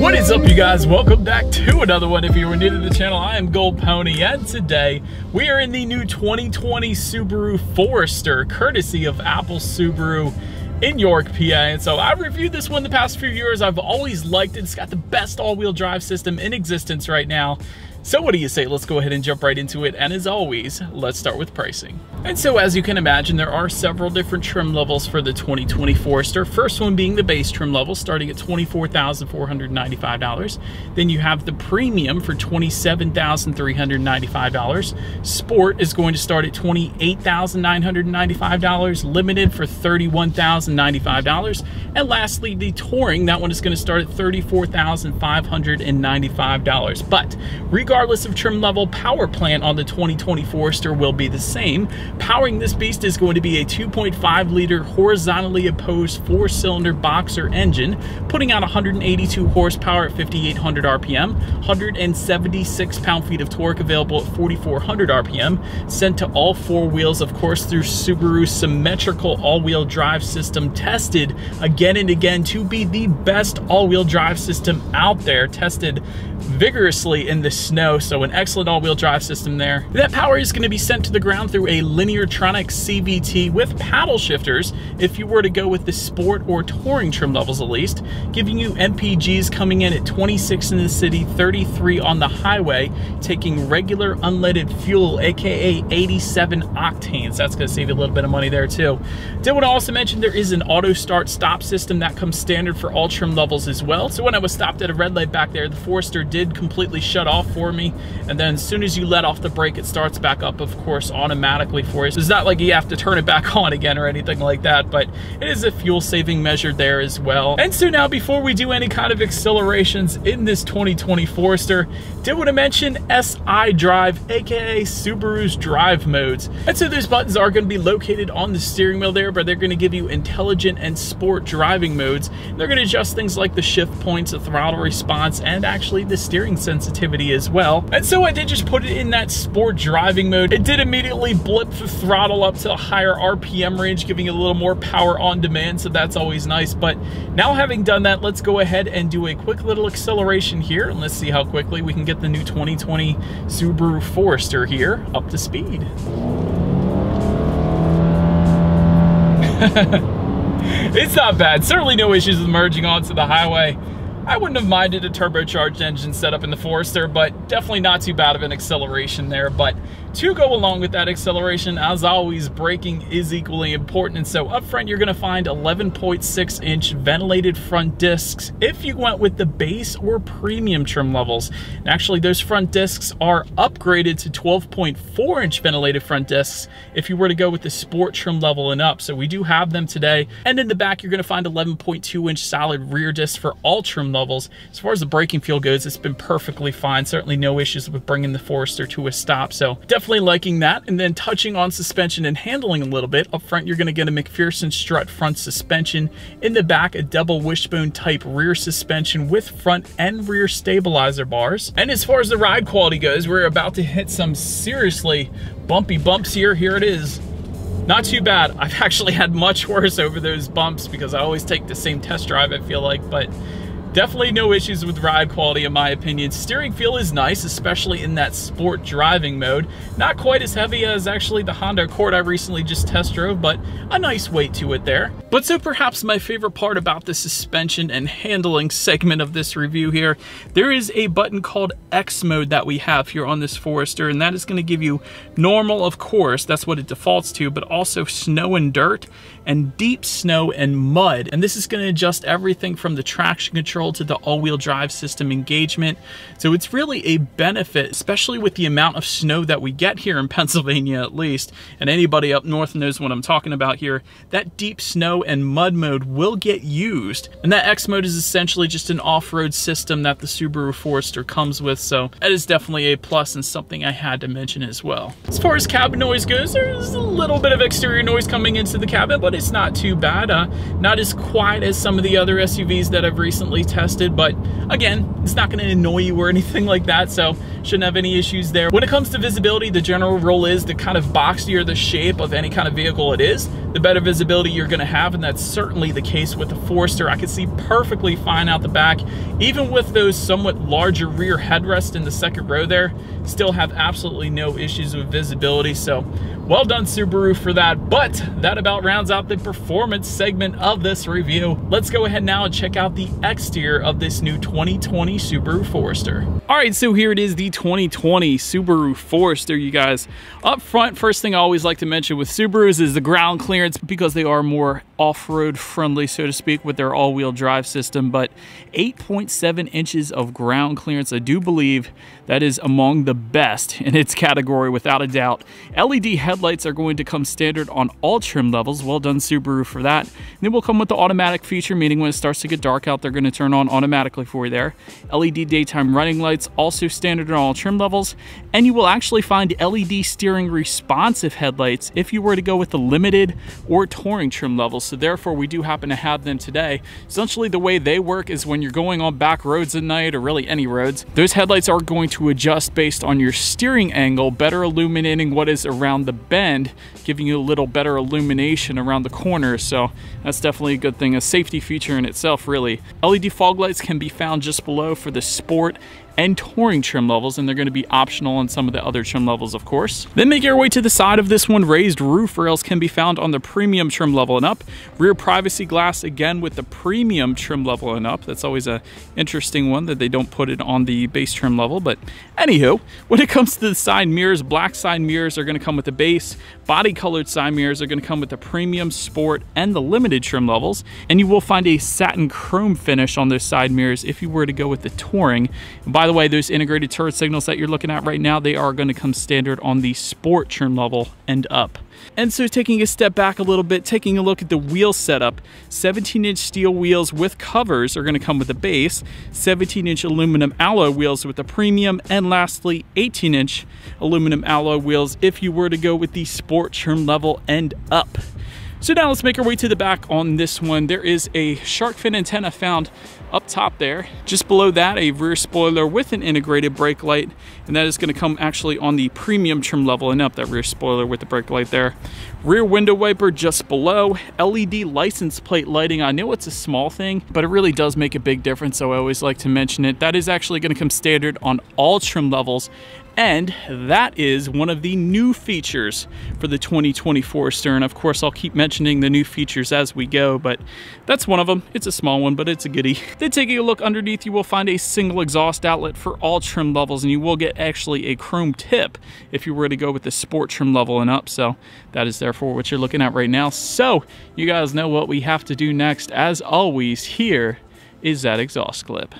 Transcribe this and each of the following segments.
What is up, you guys? Welcome back to another one. If you were new to the channel, I am Gold Pony, and today we are in the new 2020 Subaru Forester, courtesy of Apple Subaru in York, PA. And so I've reviewed this one the past few years. I've always liked it. It's got the best all-wheel drive system in existence right now. So what do you say? Let's go ahead and jump right into it. And as always, let's start with pricing. And so as you can imagine, there are several different trim levels for the 2020 Forester. First one being the base trim level, starting at $24,495. Then you have the premium for $27,395. Sport is going to start at $28,995. Limited for $31,095. And lastly, the touring, that one is going to start at $34,595. But regardless of trim level, power plant on the 2020 Forester will be the same. Powering this beast is going to be a 2.5 liter horizontally opposed 4-cylinder boxer engine, putting out 182 horsepower at 5,800 RPM, 176 pound-feet of torque available at 4,400 RPM, sent to all four wheels, of course, through Subaru's symmetrical all-wheel drive system, tested again and again to be the best all-wheel drive system out there, tested vigorously in the snow. So an excellent all-wheel drive system there. That power is going to be sent to the ground through a Lineartronic CVT with paddle shifters if you were to go with the sport or touring trim levels, at least, giving you MPGs coming in at 26 in the city, 33 on the highway, taking regular unleaded fuel, aka 87 octanes. That's going to save you a little bit of money there too. Did want to also mention there is an auto start stop system that comes standard for all trim levels as well. So when I was stopped at a red light back there, the Forester did completely shut off for me, and then as soon as you let off the brake, it starts back up, of course, automatically for you. So it's not like you have to turn it back on again or anything like that, but it is a fuel saving measure there as well. And so now, before we do any kind of accelerations in this 2020 Forester, did want to mention SI Drive, aka Subaru's drive modes. And so those buttons are going to be located on the steering wheel there, but they're going to give you intelligent and sport driving modes. They're going to adjust things like the shift points, the throttle response, and actually the steering sensitivity as well. And so I did just put it in that sport driving mode. It did immediately blip the throttle up to a higher RPM range, giving it a little more power on demand, so that's always nice. But now, having done that, let's go ahead and do a quick little acceleration here, and let's see how quickly we can get the new 2020 Subaru Forester here up to speed. It's not bad. Certainly no issues with merging onto the highway. I wouldn't have minded a turbocharged engine setup in the Forester, but definitely not too bad of an acceleration there. But to go along with that acceleration, as always, braking is equally important. And so up front, you're going to find 11.6-inch ventilated front discs if you went with the base or premium trim levels. And actually, those front discs are upgraded to 12.4-inch ventilated front discs if you were to go with the sport trim level and up. So we do have them today. And in the back, you're going to find 11.2-inch solid rear discs for all trim levels. As far as the braking feel goes, it's been perfectly fine. Certainly no issues with bringing the Forester to a stop. So definitely liking that. And then touching on suspension and handling a little bit, up front you're going to get a McPherson strut front suspension. In the back, a double wishbone type rear suspension with front and rear stabilizer bars. And as far as the ride quality goes, we're about to hit some seriously bumpy bumps here. Here it is. Not too bad. I've actually had much worse over those bumps because I always take the same test drive, I feel like, but definitely no issues with ride quality in my opinion. Steering feel is nice, especially in that sport driving mode. Not quite as heavy as actually the Honda Accord I recently just test drove, but a nice weight to it there. But so perhaps my favorite part about the suspension and handling segment of this review here, there is a button called X mode that we have here on this Forester, and that is going to give you normal, of course, that's what it defaults to, but also snow and dirt and deep snow and mud. And this is going to adjust everything from the traction control to the all-wheel drive system engagement. So it's really a benefit, especially with the amount of snow that we get here in Pennsylvania, at least, and anybody up north knows what I'm talking about here. That deep snow and mud mode will get used, and that X mode is essentially just an off-road system that the Subaru Forester comes with, so that is definitely a plus and something I had to mention as well. As far as cabin noise goes, there's a little bit of exterior noise coming into the cabin, but it's not too bad. Not as quiet as some of the other SUVs that I've recently tested, but again, it's not going to annoy you or anything like that, so Shouldn't have any issues there. When it comes to visibility, the general rule is the kind of boxier the shape of any kind of vehicle it is, the better visibility you're gonna have, and that's certainly the case with the Forester. I can see perfectly fine out the back, even with those somewhat larger rear headrests in the second row there, still have absolutely no issues with visibility. So well done, Subaru, for that. But that about rounds out the performance segment of this review. Let's go ahead now and check out the exterior of this new 2020 Subaru Forester. All right, so here it is, the 2020 Subaru Forester, you guys. Up front, first thing I always like to mention with Subarus is the ground clearance, because they are more off-road friendly, so to speak, with their all-wheel drive system. But 8.7 inches of ground clearance, I do believe that is among the best in its category, without a doubt. LED headlights are going to come standard on all trim levels. Well done, Subaru, for that. And they will come with the automatic feature, meaning when it starts to get dark out, they're going to turn on automatically for you there. LED daytime running lights, also standard on all trim levels. And you will actually find LED steering responsive headlights if you were to go with the limited or touring trim levels. So therefore, we do happen to have them today. Essentially, the way they work is when you're going on back roads at night, or really any roads, those headlights are going to adjust based on your steering angle, better illuminating what is around the bend, giving you a little better illumination around the corners. So that's definitely a good thing, a safety feature in itself, really. LED fog lights can be found just below for the sport and touring trim levels, and they're going to be optional on some of the other trim levels, of course. Then make your way to the side of this one. Raised roof rails can be found on the premium trim level and up. Rear privacy glass, again with the premium trim level and up. That's always a interesting one that they don't put it on the base trim level. But anywho, when it comes to the side mirrors, black side mirrors are going to come with the base. Body colored side mirrors are going to come with the premium, sport, and the limited trim levels. And you will find a satin chrome finish on those side mirrors if you were to go with the touring. And by the way, those integrated turret signals that you're looking at right now, they are going to come standard on the sport trim level and up. And so taking a step back a little bit, taking a look at the wheel setup, 17-inch steel wheels with covers are going to come with the base, 17-inch aluminum alloy wheels with the premium, and lastly, 18-inch aluminum alloy wheels if you were to go with the sport trim level and up. So now let's make our way to the back on this one. There is a shark fin antenna found up top there. Just below that, a rear spoiler with an integrated brake light, and that is going to come actually on the premium trim level and up, that rear spoiler with the brake light there. Rear window wiper just below. LED license plate lighting. I know it's a small thing, but it really does make a big difference, so I always like to mention it. That is actually going to come standard on all trim levels, and that is one of the new features for the 2020 Forester. And of course, I'll keep mentioning the new features as we go, but that's one of them. It's a small one, but it's a goodie. Then taking a look underneath, you will find a single exhaust outlet for all trim levels, and you will get actually a chrome tip if you were to go with the sport trim level and up. So that is therefore what you're looking at right now. So you guys know what we have to do next. As always, here is that exhaust clip.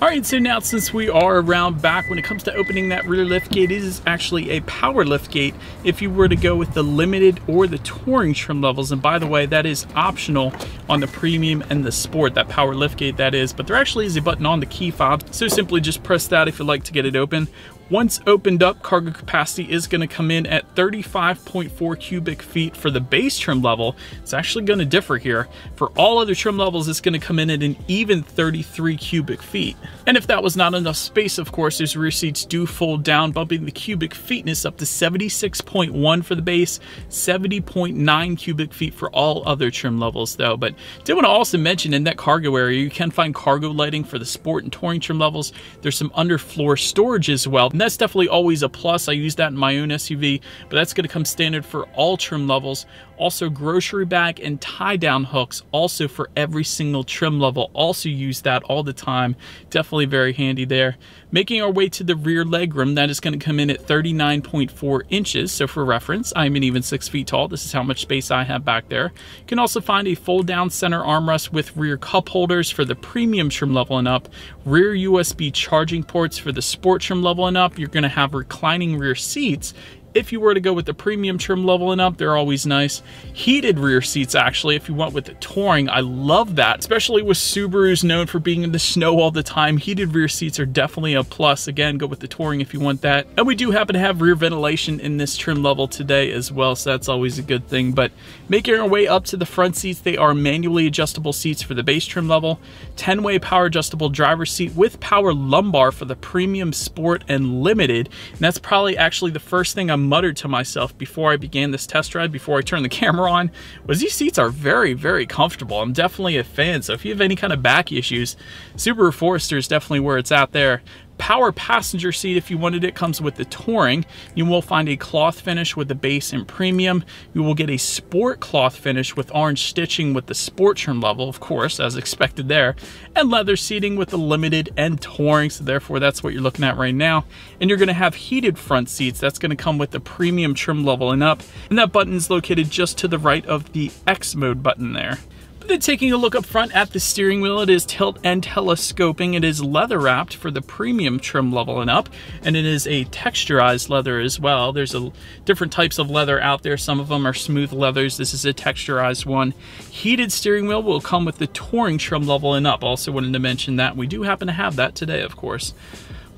All right, so now since we are around back, when it comes to opening that rear lift gate, it is actually a power lift gate if you were to go with the limited or the touring trim levels. And by the way, that is optional on the premium and the sport, that power lift gate that is, but there actually is a button on the key fob. So simply just press that if you'd like to get it open. Once opened up, cargo capacity is going to come in at 35.4 cubic feet for the base trim level. It's actually going to differ here. For all other trim levels, it's going to come in at an even 33 cubic feet. And if that was not enough space, of course, those rear seats do fold down, bumping the cubic feetness up to 76.1 for the base, 70.9 cubic feet for all other trim levels though. But did want to also mention in that cargo area, you can find cargo lighting for the sport and touring trim levels. There's some underfloor storage as well. And that's definitely always a plus. I use that in my own SUV, but that's going to come standard for all trim levels. Also grocery bag and tie down hooks also for every single trim level. Also use that all the time. Definitely very handy there. Making our way to the rear legroom, that is going to come in at 39.4 inches. So for reference, I'm an even 6 feet tall. This is how much space I have back there. You can also find a fold down center armrest with rear cup holders for the premium trim level and up. Rear USB charging ports for the sport trim level and up. You're going to have reclining rear seats If you were to go with the premium trim level and up, they're always nice. Heated rear seats, actually, if you went with the Touring, I love that, especially with Subarus known for being in the snow all the time. Heated rear seats are definitely a plus. Again, go with the Touring if you want that. And we do happen to have rear ventilation in this trim level today as well, so that's always a good thing. But making our way up to the front seats, they are manually adjustable seats for the base trim level, 10-way power adjustable driver's seat with power lumbar for the premium, sport, and limited. And that's probably actually the first thing I muttered to myself before I began this test ride, before I turned the camera on, was these seats are very, very comfortable. I'm definitely a fan, so if you have any kind of back issues, Subaru Forester is definitely where it's at there. Power passenger seat, if you wanted it, comes with the Touring. You will find a cloth finish with the base and premium. You will get a sport cloth finish with orange stitching with the sport trim level, of course, as expected there, and leather seating with the limited and Touring, so therefore that's what you're looking at right now. And you're going to have heated front seats. That's going to come with the premium trim level and up, and that button is located just to the right of the X mode button there. Then taking a look up front at the steering wheel, it is tilt and telescoping. It is leather wrapped for the premium trim level and up, and it is a texturized leather as well. There's different types of leather out there. Some of them are smooth leathers. This is a texturized one. Heated steering wheel will come with the Touring trim level and up. Also wanted to mention that we do happen to have that today, of course.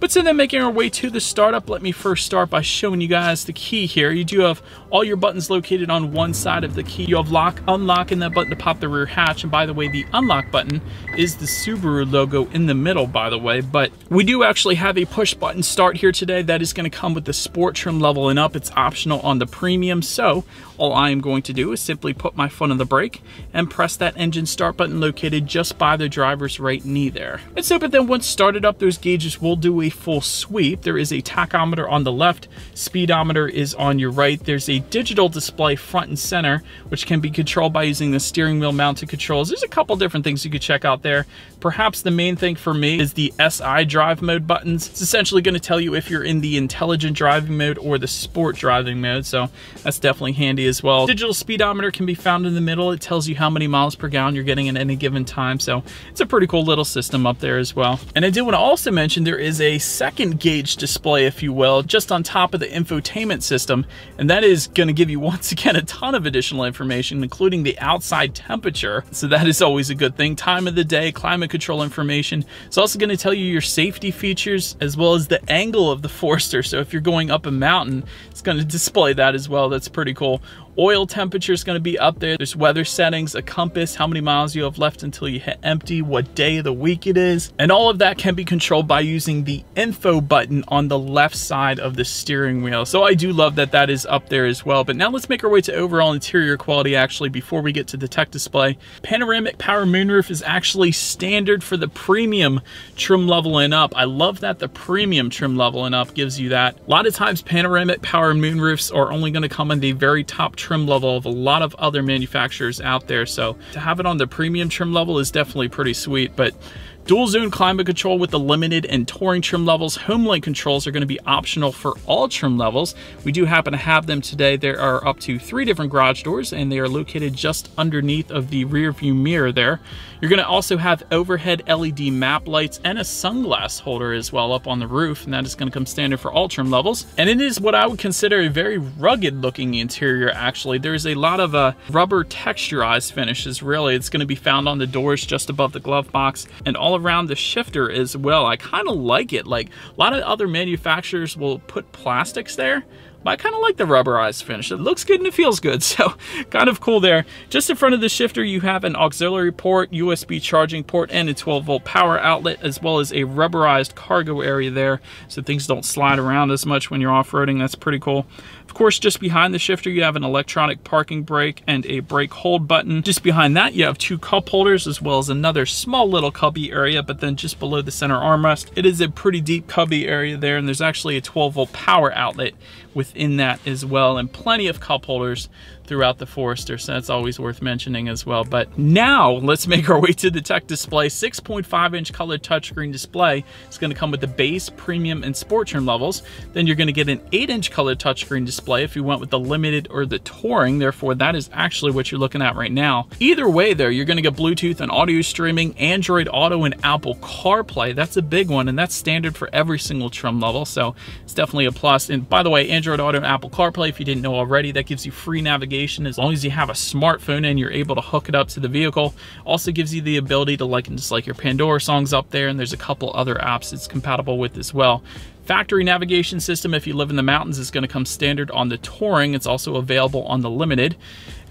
But so then making our way to the startup, let me first start by showing you guys the key here. You do have all your buttons located on one side of the key. You have lock, unlock, and that button to pop the rear hatch. And by the way, the unlock button is the Subaru logo in the middle, by the way. But we do actually have a push button start here today. That is going to come with the sport trim level and up. It's optional on the premium. So all I am going to do is simply put my foot on the brake and press that engine start button located just by the driver's right knee there. And so, but then once started up, those gauges will do a full sweep. There is a tachometer on the left, speedometer is on your right. There's a digital display front and center, which can be controlled by using the steering wheel mounted controls. There's a couple different things you could check out there. Perhaps the main thing for me is the SI drive mode buttons. It's essentially going to tell you if you're in the intelligent driving mode or the sport driving mode, so that's definitely handy as well. Digital speedometer can be found in the middle. It tells you how many miles per gallon you're getting at any given time, so it's a pretty cool little system up there as well. And I do want to also mention there is a second gauge display, if you will, just on top of the infotainment system, and that is going to give you once again a ton of additional information, including the outside temperature, so that is always a good thing. Time of the day, climate control information. It's also going to tell you your safety features as well as the angle of the Forester, so if you're going up a mountain, it's going to display that as well. That's pretty cool. Oil temperature is going to be up there. There's weather settings, a compass, how many miles you have left until you hit empty, what day of the week it is, and all of that can be controlled by using the info button on the left side of the steering wheel. So I do love that that is up there as well. But now let's make our way to overall interior quality actually before we get to the tech display. Panoramic power moonroof is actually standard for the premium trim level and up. I love that the premium trim level and up gives you that. A lot of times panoramic power moonroofs are only going to come in the very top trim level of a lot of other manufacturers out there, so to have it on the premium trim level is definitely pretty sweet. But dual zone climate control with the limited and Touring trim levels. HomeLink controls are going to be optional for all trim levels. We do happen to have them today. There are up to 3 different garage doors, and they are located just underneath of the rear view mirror there. You're going to also have overhead LED map lights and a sunglass holder as well up on the roof, and that is going to come standard for all trim levels. And it is what I would consider a very rugged looking interior actually. There's a lot of rubber texturized finishes really. It's going to be found on the doors just above the glove box and all around the shifter as well. I kind of like it. Like a lot of other manufacturers will put plastics there, but I kind of like the rubberized finish. It looks good and it feels good, so kind of cool there. Just in front of the shifter, you have an auxiliary port, USB charging port, and a 12-volt power outlet, as well as a rubberized cargo area there, so things don't slide around as much when you're off-roading. That's pretty cool. Of course, just behind the shifter, you have an electronic parking brake and a brake hold button. Just behind that, you have 2 cup holders, as well as another small little cubby area, but then just below the center armrest, it is a pretty deep cubby area there, and there's actually a 12-volt power outlet within that as well, and plenty of cup holders throughout the Forester, so that's always worth mentioning as well. But now let's make our way to the tech display. 6.5-inch colored touchscreen display. It's going to come with the base, premium, and sport trim levels. Then you're going to get an 8-inch colored touchscreen display if you went with the limited or the touring. Therefore, that is actually what you're looking at right now. Either way there, you're going to get Bluetooth and audio streaming, Android Auto, and Apple CarPlay. That's a big one, and that's standard for every single trim level, so it's definitely a plus. And by the way, Android Auto and Apple CarPlay, if you didn't know already, that gives you free navigation as long as you have a smartphone and you're able to hook it up to the vehicle. Also gives you the ability to just like your Pandora songs up there, and there's a couple other apps it's compatible with as well. Factory navigation system, if you live in the mountains, is going to come standard on the touring. It's also available on the limited.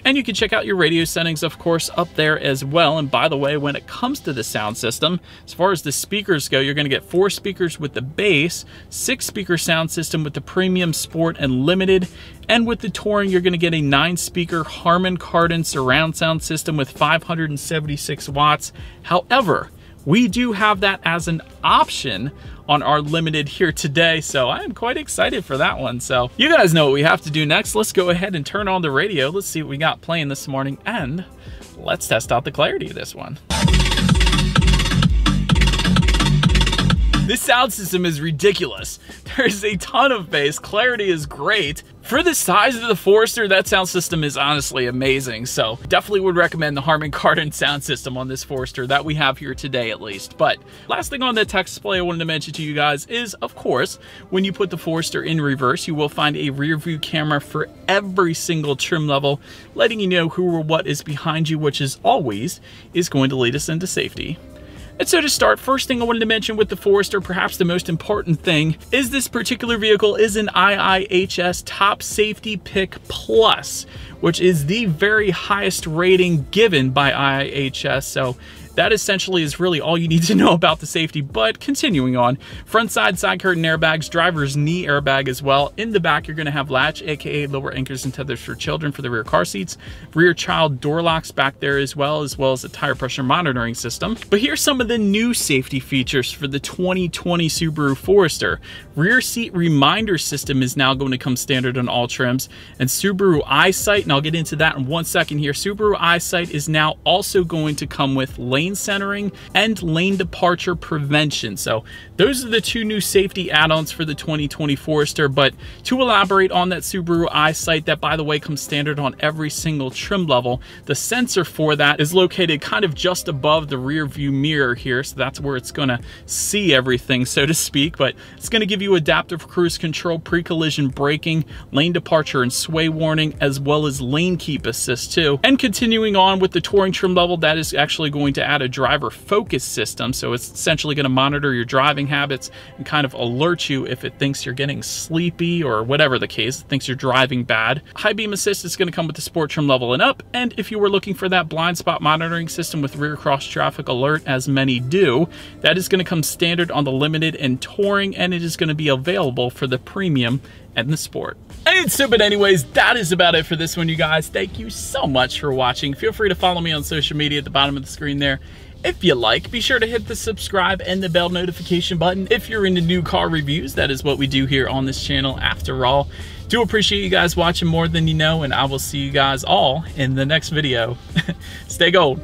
And you can check out your radio settings, of course, up there as well. And by the way, when it comes to the sound system, as far as the speakers go, you're going to get 4 speakers with the base, 6-speaker sound system with the premium, sport, and limited. And with the touring, you're going to get a 9-speaker Harman Kardon surround sound system with 576 watts. However, we do have that as an option on our limited here today, so I am quite excited for that one. So you guys know what we have to do next. Let's go ahead and turn on the radio. Let's see what we got playing this morning, and let's test out the clarity of this one. This sound system is ridiculous. There's a ton of bass, clarity is great. For the size of the Forester, that sound system is honestly amazing. So definitely would recommend the Harman Kardon sound system on this Forester that we have here today at least. But last thing on the tech display I wanted to mention to you guys is, of course, when you put the Forester in reverse, you will find a rear view camera for every single trim level, letting you know who or what is behind you, which is always going to lead us into safety. And so to start, first thing I wanted to mention with the Forester, perhaps the most important thing, is this particular vehicle is an IIHS Top Safety Pick Plus, which is the very highest rating given by IIHS. So that essentially is really all you need to know about the safety. But continuing on, front side curtain airbags, driver's knee airbag as well. In the back, you're going to have latch, aka lower anchors and tethers for children for the rear car seats. Rear child door locks back there as well as a tire pressure monitoring system. But here's some of the new safety features for the 2020 Subaru Forester. Rear seat reminder system is now going to come standard on all trims, and Subaru EyeSight, and I'll get into that in 1 second here. Subaru EyeSight is now also going to come with lane centering and lane departure prevention. So those are the 2 new safety add-ons for the 2020 Forester. But to elaborate on that Subaru EyeSight, that by the way comes standard on every single trim level, the sensor for that is located kind of just above the rear view mirror here. So that's where it's going to see everything, so to speak. But it's going to give you adaptive cruise control, pre-collision braking, lane departure and sway warning, as well as lane keep assist too. And continuing on with the touring trim level, that is actually going to add a driver focus system. So it's essentially going to monitor your driving habits and kind of alert you if it thinks you're getting sleepy or whatever the case, it thinks you're driving bad. High beam assist is going to come with the sport trim level and up. And if you were looking for that blind spot monitoring system with rear cross traffic alert, as many do, that is going to come standard on the limited and touring, and it is going to be available for the premium and the sport. And so, but anyways, that is about it for this one, you guys. Thank you so much for watching. Feel free to follow me on social media at the bottom of the screen there. If you like, be sure to hit the subscribe and the bell notification button if you're into new car reviews. That is what we do here on this channel after all. Do appreciate you guys watching more than you know, and I will see you guys all in the next video. Stay gold.